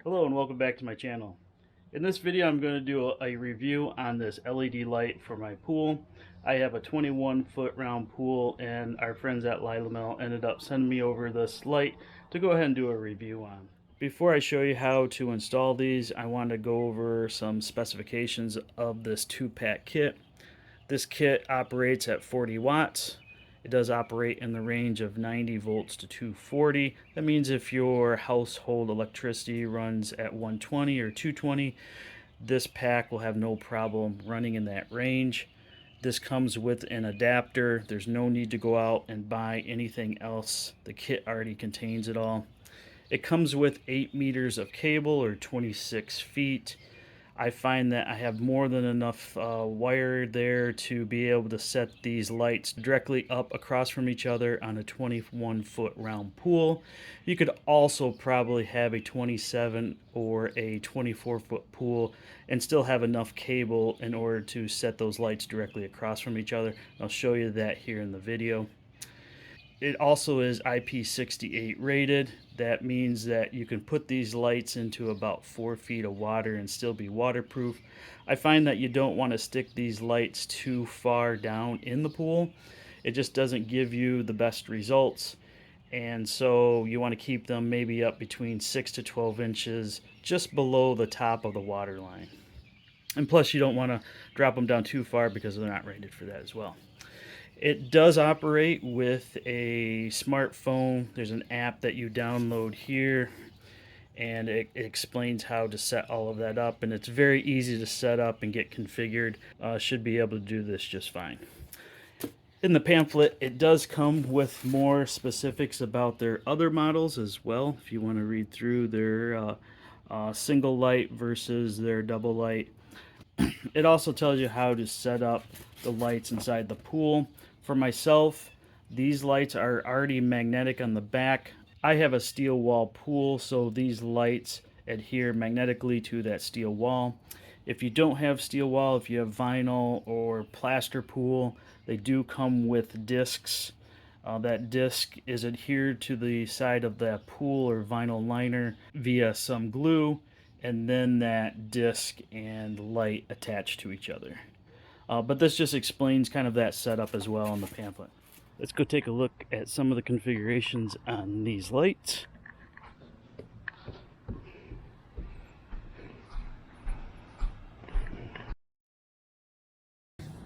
Hello and welcome back to my channel. In this video I'm going to do a review on this LED light for my pool. I have a 21-foot round pool and our friends at LyLmLe ended up sending me over this light to go ahead and do a review on. Before I show you how to install these, I want to go over some specifications of this 2-pack kit. This kit operates at 40 watts. It does operate in the range of 90 volts to 240. That means if your household electricity runs at 120 or 220, this pack will have no problem running in that range. This comes with an adapter. There's no need to go out and buy anything else. The kit already contains it all. It comes with 8 meters of cable, or 26 feet. I find that I have more than enough wire there to be able to set these lights directly up across from each other on a 21-foot round pool. You could also probably have a 27 or a 24-foot pool and still have enough cable in order to set those lights directly across from each other. I'll show you that here in the video. It also is IP68 rated. That means that you can put these lights into about 4 feet of water and still be waterproof. I find that you don't want to stick these lights too far down in the pool. It just doesn't give you the best results. And so you want to keep them maybe up between 6 to 12 inches just below the top of the water line. And plus you don't want to drop them down too far because they're not rated for that as well. It does operate with a smartphone. There's an app that you download here, and it explains how to set all of that up, and it's very easy to set up and get configured. Should be able to do this just fine. In the pamphlet, it does come with more specifics about their other models as well, if you want to read through their single light versus their double light. It also tells you how to set up the lights inside the pool. For myself, these lights are already magnetic on the back. I have a steel wall pool, so these lights adhere magnetically to that steel wall. If you don't have steel wall, if you have vinyl or plaster pool, they do come with discs. That disc is adhered to the side of that pool or vinyl liner via some glue, and then that disc and light attach to each other. But this just explains kind of that setup as well in the pamphlet. Let's go take a look at some of the configurations on these lights.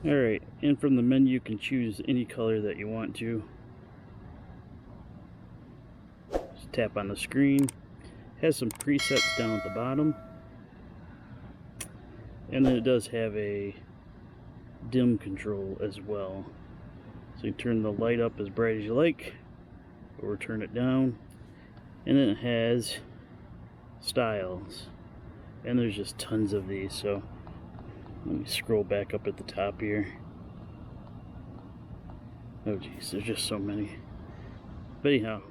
Alright, and from the menu you can choose any color that you want to. Just tap on the screen. Has some presets down at the bottom, and then it does have a dim control as well, so you turn the light up as bright as you like or turn it down. And then it has styles, and there's just tons of these, so let me scroll back up at the top here. Oh geez, there's just so many. But anyhow,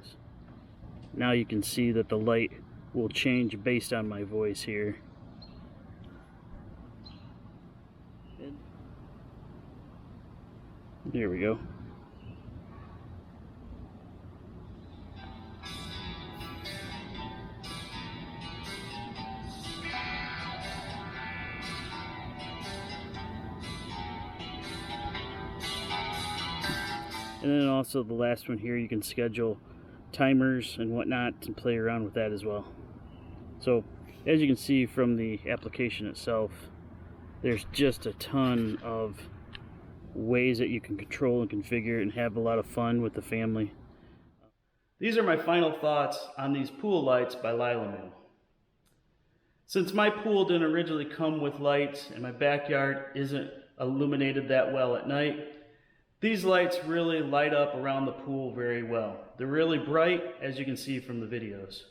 now you can see that the light will change based on my voice here. There we go. And then also the last one here, you can schedule timers and whatnot and play around with that as well. So as you can see from the application itself, there's just a ton of ways that you can control and configure and have a lot of fun with the family. These are my final thoughts on these pool lights by LyLmLe. Since my pool didn't originally come with lights and my backyard isn't illuminated that well at night, these lights really light up around the pool very well. They're really bright, as you can see from the videos.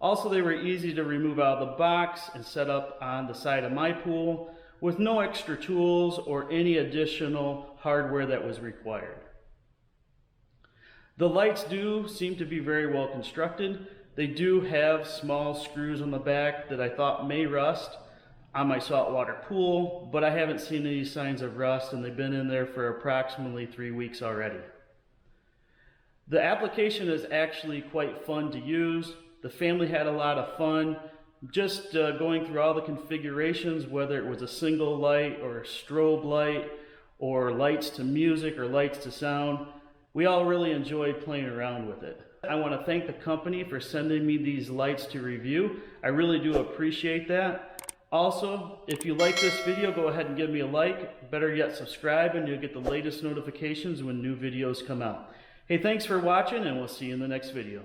Also, they were easy to remove out of the box and set up on the side of my pool with no extra tools or any additional hardware that was required. The lights do seem to be very well constructed. They do have small screws on the back that I thought may rust on my saltwater pool, but I haven't seen any signs of rust, and they've been in there for approximately 3 weeks already. The application is actually quite fun to use. The family had a lot of fun just going through all the configurations, whether it was a single light or a strobe light or lights to music or lights to sound. We all really enjoyed playing around with it. I want to thank the company for sending me these lights to review. I really do appreciate that. Also, if you like this video, go ahead and give me a like. Better yet, subscribe, and you'll get the latest notifications when new videos come out. Hey, thanks for watching, and we'll see you in the next video.